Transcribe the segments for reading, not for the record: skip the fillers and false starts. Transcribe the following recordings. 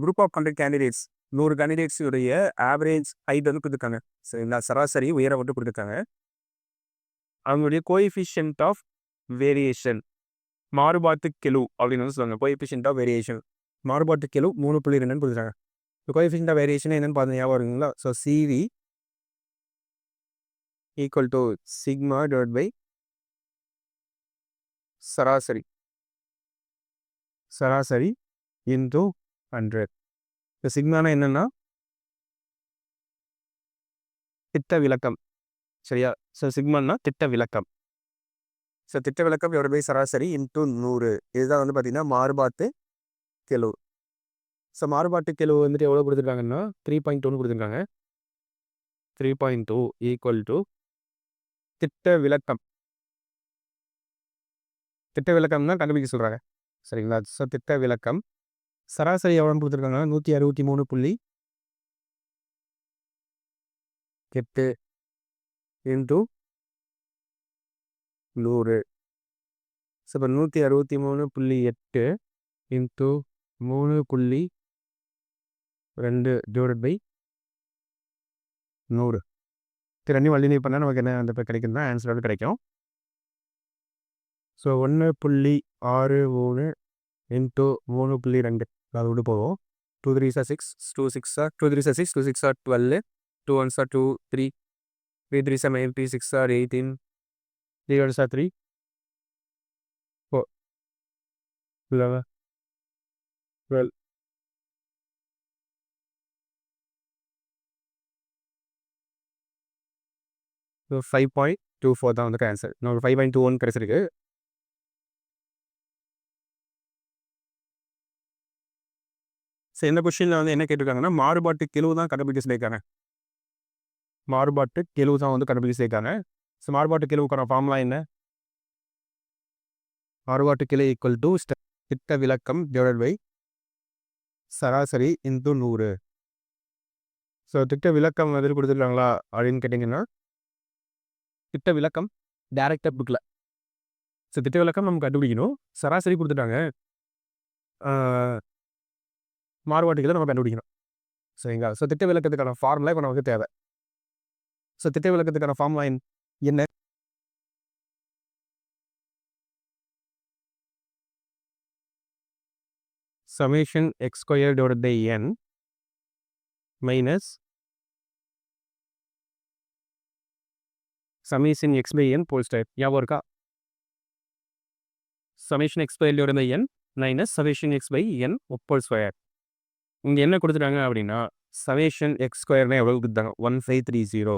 Group of 100 candidates 100 candidates உடைய average height வந்து கொடுத்துருக்காங்க. சரிங்களா? சராசரி உயரம் வந்து கொடுத்துருக்காங்க. அவங்களுடைய கோஎஃபிஷியன்ட் ஆஃப் வேரியேஷன் மாறுபாட்டு கெழு அப்படின்னு வந்து சொல்லுவாங்க. கோஎஃபிஷியன்ட் ஆஃப் வேரியேஷன் மாறுபாட்டு கெழு 3.2ன்னு கொடுத்துருக்காங்க. கோஎஃபிஷியன்ட் ஆஃப் வேரியேஷன் என்னன்னு பார்த்து ஞாபகம் இருக்குங்களா? So CV equal to sigma divide by சராசரி சராசரி இன்டூ 100. இப்போ சிக்மானா என்னன்னா திட்ட விலக்கம். சரியா? ஸோ சிக்மானா திட்ட விலக்கம். ஸோ திட்ட விலக்கம் டிவைட் பை சராசரி இன்டூ 100. இதுதான் வந்து பார்த்தீங்கன்னா மாறுபாட்டு கெழு. ஸோ மாறுபாட்டு கெழு வந்துட்டு எவ்வளோ கொடுத்துருக்காங்கன்னா 3.2 கொடுத்துருக்காங்க. 3.2 ஈக்குவல் டு திட்ட விலக்கம். திட்ட விலக்கம் தான் கண்டுபிடிக்க சொல்கிறாங்க. சரிங்களா? ஸோ திட்ட விலக்கம் சராசரி எவ்வளோன்னு கொடுத்துருக்காங்க 163.8 இன்டூ 100. ஸோ இப்போ 163.8 இன்டூ 3.2 டிவைட் பை 100. இது ரெண்டையும் வள்ளினை பண்ணால் நமக்கு என்ன அந்த கிடைக்கும் தான் ஆன்சர் வந்து கிடைக்கும். ஸோ 1.63 இன்டூ 3.2 அது விட்டு போகும். 2 3s are 6, 2 6 are 2 3s are 6, 2 6 are 12, 2 1s are 2 3, 3 3s are 9, 3 6 are 18, 3 1s are 3, 4, 11, 12. So 5.24 தான் வந்து ஆன்சர். நமக்கு 5.21 கிடைச்சிருக்கு. ஸோ இந்த கொஸ்டினில் வந்து என்ன கேட்டிருக்காங்கன்னா மாறுபாட்டு கெழு தான் கண்டுபிடிக்க சொல்லியிருக்காங்க. மாறுபாட்டு கெழு தான் வந்து கண்டுபிடிக்க சொல்லியிருக்காங்க. ஸோ மாறுபாட்டு கெழுவுக்கான ஃபார்முலா என்ன? மாறுபாட்டு கெழு ஈக்குவல் டு திட்ட விலக்கம் டிவைட் பை சராசரி இன்டூ 100. ஸோ திட்ட விலக்கம் எதிர் கொடுத்துருக்காங்களா அப்படின்னு கேட்டிங்கன்னா திட்ட விலக்கம் டேரக்டாக புக்கில். ஸோ திட்ட விலக்கம் நம்ம கண்டுபிடிக்கணும். சராசரி கொடுத்துட்டாங்க. மாறுபாட்டுகளை நம்ம கண்டுபிடிக்கணும். சரிங்களா? ஸோ திட்ட விலக்கத்துக்கான ஃபார்முலா இப்போ நமக்கு தேவை. ஸோ திட்ட விலக்கத்துக்கான ஃபார்முலா என்ன? Summation x square divide by n minus summation X by n whole square. ஞாபகம் இருக்கா? Summation x square divide by n minus summation X by n whole square. இங்கே என்ன கொடுத்துட்டாங்க அப்படின்னா சமேஷன் எக்ஸ் ஸ்கொயர்னா எவ்வளோ கொடுத்தாங்க? 1530.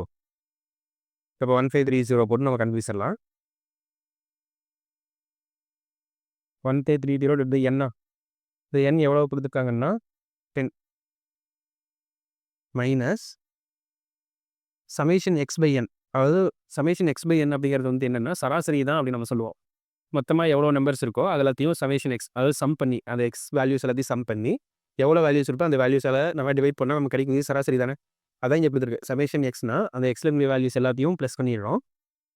இப்போ 1530 போட்டு நம்ம கண்டுபிடிச்சிடலாம். 1530 டிவைட் பை என்னா இந்த என் எவ்வளோ கொடுத்துருக்காங்கன்னா 10 மைனஸ் சமேஷன் எக்ஸ் பை என். அதாவது சமேஷன் எக்ஸ் பை என் அப்படிங்கிறது வந்து என்னென்னா சராசரி தான் அப்படின்னு நம்ம சொல்லுவோம். மொத்தமாக எவ்வளோ நம்பர்ஸ் இருக்கோ அது எல்லாத்தையும் சமேஷன் எக்ஸ் அதாவது சம் பண்ணி அந்த எக்ஸ் வேல்யூஸ் எல்லாத்தையும் சம் பண்ணி எவ்வளோ வேல்யூஸ் இருக்கோ அந்த வேல்யூஸால் நம்ம டிவைட் பண்ணால் நம்ம கிடைக்கும் சராசரி தானே. அதான் இங்கே எப்படி இருக்குது சமேஷன் எக்ஸ்னா அந்த எக்ஸில் இருக்க வேல்யூஸ் எல்லாத்தையும் ப்ளஸ் பண்ணிடுறோம்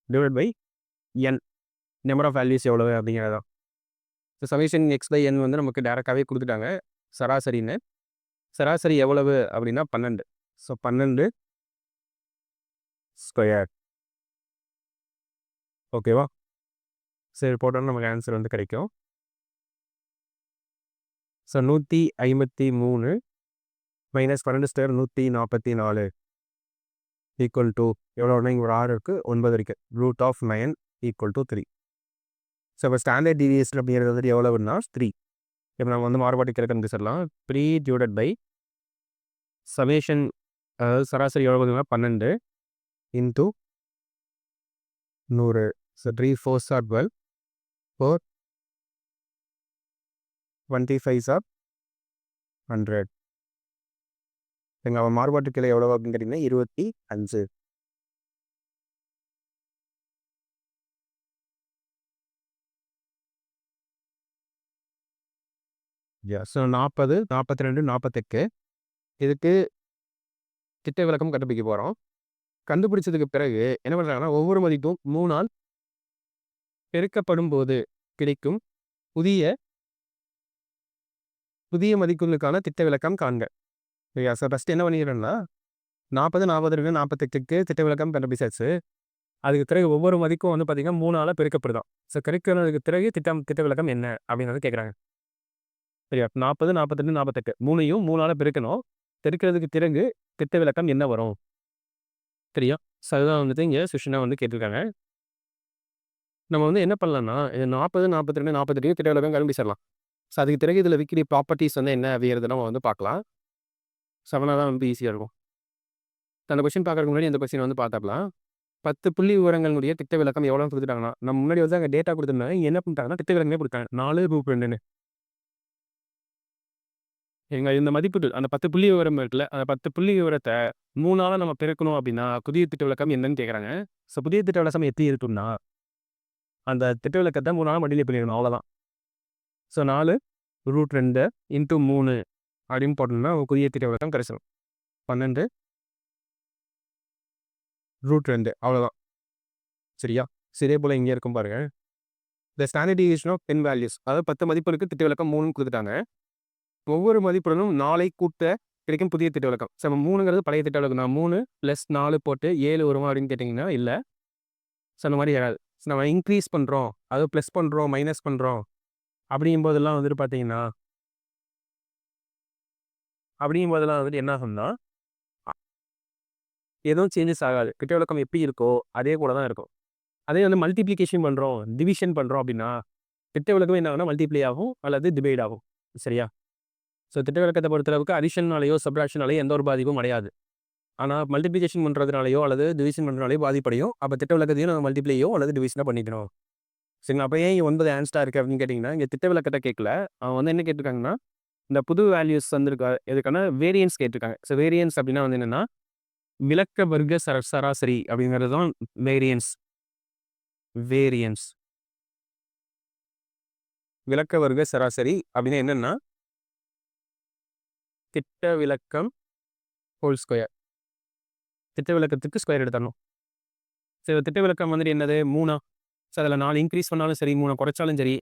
divide by N number of values எவ்வளோ அப்படிங்கிறதான். So summation X by N வந்து நமக்கு டேரெக்டாகவே கொடுத்துட்டாங்க சராசரின்னு. சராசரி எவ்வளவு அப்படின்னா 12. So 12 square. ஓகேவா? சரி போட்டோன்னா நமக்கு ஆன்சர் வந்து கிடைக்கும். So 153 minus 12 square 144 equal to எவ்வளோனா இங்கே ஒரு 6 இருக்குது 9 இருக்குது. Root of 9 equal to 3. So இப்போ ஸ்டாண்டர்ட் டிவியேஷன் அப்படிங்கிறது வந்துட்டு எவ்வளவுன்னா 3. இப்போ நம்ம வந்து மாறுபாட்டு கிழக்கு சொல்லலாம் 3 டிவைடட் பை சமேஷன் அதாவது சராசரி எவ்வளோ 12 into 100. So 3 4s are 12, 4 25s are 100. எங்கள் மாறுபாட்டு கிளை எவ்வளோ அப்படின்னு கேட்டிங்கன்னா 25. ஸோ 40 42 48 இதுக்கு திட்ட விலக்கம் கண்டுபிடிக்க போகிறோம். கண்டுபிடிச்சதுக்கு பிறகு என்ன பண்ணுறாங்கன்னா ஒவ்வொரு மதிப்பும் 3ஆல் பெருக்கப்படும் போது கிடைக்கும் புதிய புதிய மதிப்புகளுக்கான திட்ட விலக்கம் காண்க. சரியா? ஸோ ஃபஸ்ட்டு என்ன பண்ணிக்கிறேன்னா 40, 42, 48க்கு திட்ட விலக்கம் கண்டுபிடிச்சாச்சு. அதுக்கு பிறகு ஒவ்வொரு மதிப்பும் வந்து பார்த்தீங்கன்னா 3ஆல பெருக்கப்படுதாம். ஸோ பெருக்குனதுக்கு பிறகு திட்ட விலக்கம் என்ன அப்படிங்கிறத கேட்குறாங்க. சரியா? 40, 42, 48 3யும் 3ஆல பெருக்கணும். பெருக்கிறதுக்கு பிறகு திட்ட விலக்கம் என்ன வரும்? சரியா? ஸோ அதுதான் வந்துட்டு இங்கே கொஸ்டினா வந்து கேட்டிருக்காங்க. நம்ம வந்து என்ன பண்ணலாம்னா, இது 40, 42, 48 திட்ட விலக்கம் கண்டுபிடிச்சிடலாம். ஸோ அதுக்கு பிறகு இதில் விக்கிற ப்ராப்பர்ட்டீஸ் வந்து என்ன அப்படிங்கிறத நம்ம வந்து பார்க்கலாம். ஸோ அதனால தான் வந்து ஈஸியாக இருக்கும். அந்த கொஸ்டின் பார்க்கறதுக்கு முன்னாடி இந்த கொஸ்டின் வந்து பார்த்துடலாம். 10 புள்ளி விவரங்களுடைய திட்ட விலக்கம் எவ்வளோன்னு கொடுத்துட்டாங்கன்னா, நம்ம முன்னாடி வந்து அங்கே டேட்டா கொடுத்துருந்தாங்க. இங்கே என்ன பண்ணிட்டாங்கன்னா, திட்ட விலக்கமே கொடுத்தாங்க. 4/2ன்னு. இந்த மதிப்புகள் அந்த 10 புள்ளி விவரம் இருக்குல்ல, அந்த 10 புள்ளி விவரத்த 3ஆல நம்ம பெருக்கணும் அப்படின்னா, புதிய திட்ட விலக்கம் என்னன்னு கேட்குறாங்க. ஸோ புதிய திட்ட விலக்கம் எப்படி இருக்கும்னா, அந்த திட்ட விலக்கத்த 3ஆல மல்டிப்ளை பண்ணிடணும் அவ்வளோதான். ஸோ 4√2 இன்டூ 3 அப்படின்னு போட்டோம்னா, புதிய திட்ட விலக்கம் கிடைச்சிடும். 12√2 அவ்வளோதான். சரியா? இதே போல இங்கே இருக்கும் பாருங்க. The standard deviation of 10 values. அதாவது 10 மதிப்புகளுக்கு திட்ட விலக்கம் 3ன்னு கொடுத்துட்டாங்க. ஒவ்வொரு மதிப்புடனும் 4ஐ கூட்ட கிடைக்கும் புதிய திட்ட விலக்கம். ஸோ 3ங்கிறது பழைய திட்ட விலக்கம் தான். 3 + 4 போட்டு 7 வருமா அப்படின்னு கேட்டிங்கன்னா, இல்ல. ஸோ அந்த மாதிரி வராது. ஸோ நம்ம இன்க்ரீஸ் பண்ணுறோம், அதாவது ப்ளஸ் பண்ணுறோம், மைனஸ் பண்ணுறோம் அப்படிங்கும்போதெல்லாம் வந்துட்டு பார்த்தீங்கன்னா வந்துட்டு என்ன ஆகும்னா, எதுவும் சேஞ்சஸ் ஆகாது. திட்ட விலக்கம் எப்படி இருக்கோ, அதே போல தான் இருக்கும். அதே வந்து மல்டிப்ளிகேஷன் பண்ணுறோம், டிவிஷன் பண்ணுறோம் அப்படின்னா, திட்ட விலக்கம் என்ன ஆகும்னா மல்டிப்ளை ஆகும் அல்லது டிவைட் ஆகும். சரியா? ஸோ திட்ட விலக்கத்தை பொறுத்தளவுக்கு அடிஷன்னாலேயோ, சப்ட்ராக்ஷனாலேயோ எந்த ஒரு பாதிப்பும் அடையாது. ஆனா மல்டிப்ளிகேஷன் பண்ணுறதுனாலயோ அல்லது டிவிஷன் பண்ணுறதுனாலயோ பாதிப்படையும். அப்போ திட்ட விலக்கத்தையும் நம்ம மல்டிப்ளையோ அல்லது டிவிஷனோ பண்ணிக்கணும். சரிங்களா? அப்போ ஏன் இங்கே 9 ஆன்சரா இருக்குது அப்படின்னு கேட்டிங்கன்னா, இங்கே திட்ட விலக்கத்தை கேட்கல. அவங்க வந்து என்ன கேட்டிருக்காங்கன்னா, இந்த புது வேல்யூஸ் வந்திருக்கா எதுக்கான வேரியன்ஸ் கேட்டிருக்காங்க. ஸோ வேரியன்ஸ் அப்படின்னா வந்து என்னன்னா, விலக்க வர்க்க சராசரி அப்படிங்கிறது தான் வேரியன்ஸ். வேரியன்ஸ் விலக்க வர்க்க சராசரி அப்படின்னா என்னன்னா, திட்ட விலக்கம் ஹோல் ஸ்கொயர். திட்ட விலக்கத்துக்கு ஸ்கொயர் எடுத்துடணும். சரி திட்ட விலக்கம் வந்துட்டு என்னது 3ஆ? ஸோ அதில் 4 இன்க்ரீஸ் பண்ணாலும் சரி, 3 குறைச்சாலும் சரி,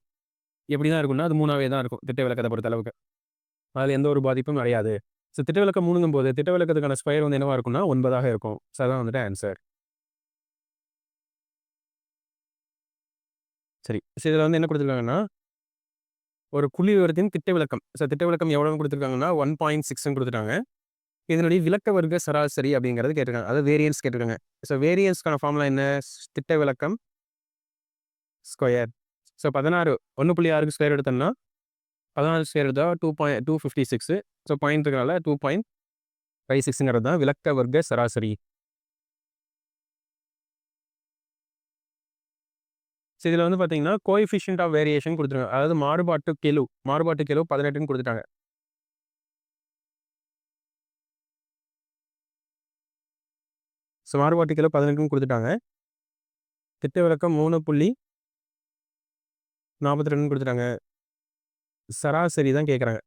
எப்படி தான் இருக்கும்னா அது 3ஆவே தான் இருக்கும் திட்ட விலக்கத்தை பொறுத்த அளவுக்கு. அதில் எந்த ஒரு பாதிப்பும் அடையாது. ஸோ திட்ட விலக்கம் 3ங்கும்போது திட்ட விலக்கத்துக்கான ஸ்கொயர் வந்து என்னவா இருக்கும்னா 9ஆக இருக்கும். ஸோ அதான் வந்துட்டு ஆன்சர். சரி. ஸோ இதில் வந்து என்ன கொடுத்துருக்காங்கன்னா, ஒரு புள்ளி விவரத்தின் திட்ட விலக்கம். ஸோ திட்ட விலக்கம் எவ்வளோன்னு கொடுத்துருக்காங்கன்னா 1.6ன்னு கொடுத்துட்டாங்க. இதனுடைய விலக்க வர்க்க சராசரி அப்படிங்கிறது கேட்டிருக்காங்க. அதாவது வேரியன்ஸ் கேட்டிருக்காங்க. ஸோ வேரியன்ஸ்க்கான ஃபார்முலா என்ன? திட்ட விலக்கம் ஸ்கொயர். ஸோ 16 1.6க்கு ஸ்கொயர் எடுத்தோம்னா 14 ஸ்கொயர் எடுத்தா 256. ஸோ பாயிண்ட் இருக்கனால 2.56ங்கிறது தான் விலக்க வர்க்க சராசரி. ஸோ இதில் வந்து பார்த்தீங்கன்னா, கோஎஃபிஷியன்ட் ஆஃப் வேரியேஷன் கொடுத்துருக்காங்க. அதாவது மாறுபாட்டு கெழு 18ன்னு கொடுத்துட்டாங்க. ஸோ மாறுபாட்டு கெழு 18ன்னு கொடுத்துட்டாங்க. திட்ட விலக்கம் 3.42ன்னு கொடுத்துட்டாங்க. சராசரி தான் கேட்குறாங்க.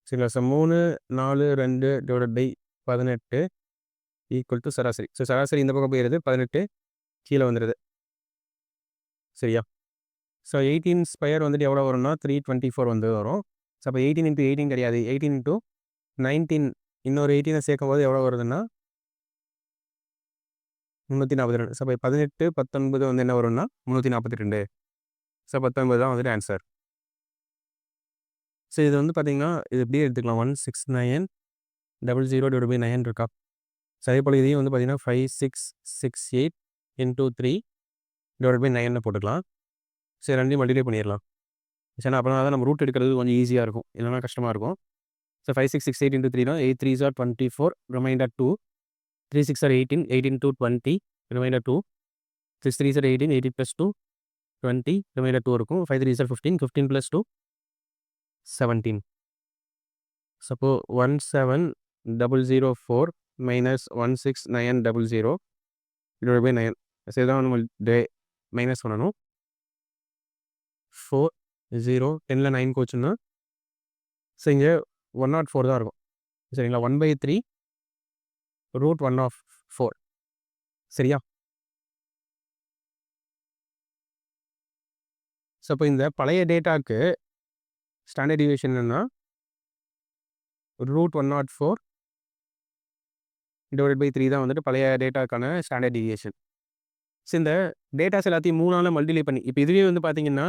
சரிங்களா? So 3, 4, 2 divided by 18 equal to சராசரி. ஸோ சராசரி இந்த பக்கம் போயிருது. 18 கீழே வந்துடுது. சரியா? ஸோ 18 ஸ்கொயர் வந்துட்டு எவ்வளோ வரும்னா 324 வந்து வரும். ஸோ அப்போ 18 இன்ட்டு 18 கிடையாது. 18 இன்ட்டு 19 இன்னொரு 18 சேர்க்கும்போது எவ்வளோ வருதுன்னா 342. ஸோ அப்போ 18, 19 வந்து என்ன வரும்னா 342. ஸோ 19 தான் வந்துட்டு ஆன்சர். ஸோ இது வந்து பார்த்தீங்கன்னா, இது இப்படியே எடுத்துக்கலாம். 16900 டிவைட் பை 9 இருக்கா? ஸோ அதே போல் இதையும் வந்து பார்த்தீங்கன்னா 5668 இன்ட்டு 3 டிவைட் பை 9ன்னு போட்டுக்கலாம். ஸோ ரெண்டையும் மல்டிப்ளை பண்ணிடலாம். ஏன்னா அப்போனா தான் நம்ம ரூட் எடுக்கிறது கொஞ்சம் ஈஸியாக இருக்கும். இல்லைனா கஷ்டமாக இருக்கும். ஸோ 5668 இன்ட்டு 3னா 8 3s are 24 remainder 2 3 6 are 18 18 to 20 remainder 2 6 3s are 18 18 + 2 20 remainder 2 இருக்கும். 5 3s are 15 15 + 2 17. ஸோ அப்போ 17004 மைனஸ் 16900 டிவைட் பை 9. ஸோ இதான் நம்ம மைனஸ் பண்ணணும். 4 0 10ல் 9 போச்சுன்னா ஸோ இங்கே 104 தான் இருக்கும். சரிங்களா? 1/3 √1/4. சரியா? ஸோ அப்போ இந்த பழைய டேட்டாக்கு ஸ்டாண்டர்ட் டிவியேஷன் என்னன்னா √104 டிவைடட் பை 3 தான் வந்துட்டு பழைய டேட்டாக்கான ஸ்டாண்டர்ட் டிவியேஷன். ஸோ இந்த டேட்டாஸ் எல்லாத்தையும் 3ஆல மல்டிப்ளை பண்ணி இப்போ இதுவே வந்து பார்த்தீங்கன்னா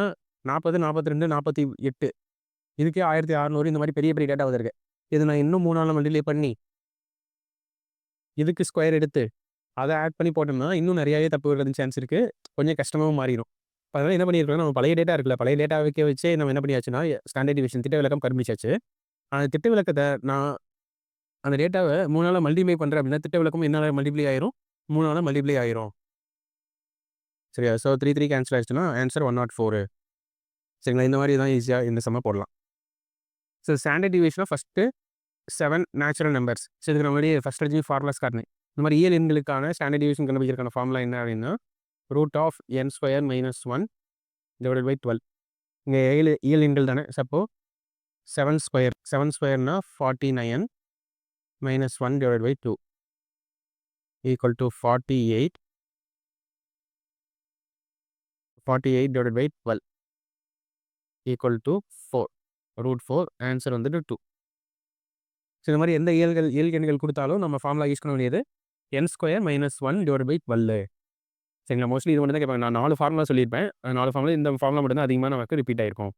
40, 42, 48 இதுக்கே 1600 இந்த மாதிரி பெரிய பெரிய டேட்டா வந்திருக்கு. இது நான் இன்னும் 3ஆல மல்டிப்ளை பண்ணி இதுக்கு ஸ்கொயர் எடுத்து அதை ஆட் பண்ணி போட்டோம்னா இன்னும் நிறையாவே தப்பு வர்றதுக்கு சான்ஸ் இருக்குது. கொஞ்சம் கஷ்டமாகவும் மாறிடும். அதனால் என்ன பண்ணியிருக்கோம், நம்ம பழைய டேட்டா இருக்குல்ல, பழைய டேட்டாவுக்கே வச்சு நம்ம என்ன பண்ணியாச்சுன்னா ஸ்டாண்டர்ட் டிவியேஷன் திட்ட விலக்கம் கண்டுபிடிச்சாச்சு. அந்த திட்ட விலக்கத்தை நான் அந்த டேட்டாவை 3ஆல மல்டிப்ளை பண்ணுறேன் அப்படின்னா திட்ட விலக்கம் என்னால் மல்டிப்ளை ஆயிரும், 3ஆல மல்டிப்ளை ஆயிரும். சரியா? ஸோ 3 கேன்சல் ஆயிடுச்சுன்னா ஆன்சர் 104. சரிங்களா? இந்த மாதிரி தான் ஈஸியாக இந்த சம்மை போடலாம். ஸோ ஸ்டாண்டர்ட் டிவியேஷனாக ஃபஸ்ட்டு 7 நேச்சுரல் நம்பர்ஸ். ஸோ இதுக்கு நம்ம முன்னாடி ஃபஸ்ட் எடுத்து ஃபார்முலாஸ் காட்டினேன். இந்த மாதிரி இயல் எண்களுக்கான ஸ்டாண்டர்ட் டிவியேஷன் கண்டுபிடிக்கிறதுக்கான ஃபார்முலா என்ன அப்படின்னா √(n²-1) டிவைடட் பை 12. இங்கே இயல் எண்கள் தானே. சப்போ 7 ஸ்கொயர் 7 ஸ்கொயர்னா 49 - 1 divided by 2 equal to 48 divided by 12 equal to 4 √4. Answer வந்துட்டு 2. ஸோ இந்த மாதிரி எந்த இயல் எண்கள் கொடுத்தாலும் நம்ம ஃபார்முலா யூஸ் பண்ண வேண்டியது n² - 1 டிவைடட் பை 12. சரிங்களா? மோஸ்ட்லி இது மட்டும் தான் கேட்பாங்க. நான் 4 ஃபார்முலா சொல்லியிருப்பேன். 4 ஃபார்முலா இந்த ஃபார்முலா மட்டும் தான் அதிகமாக நமக்கு ரிப்பீட் ஆயிருக்கும்.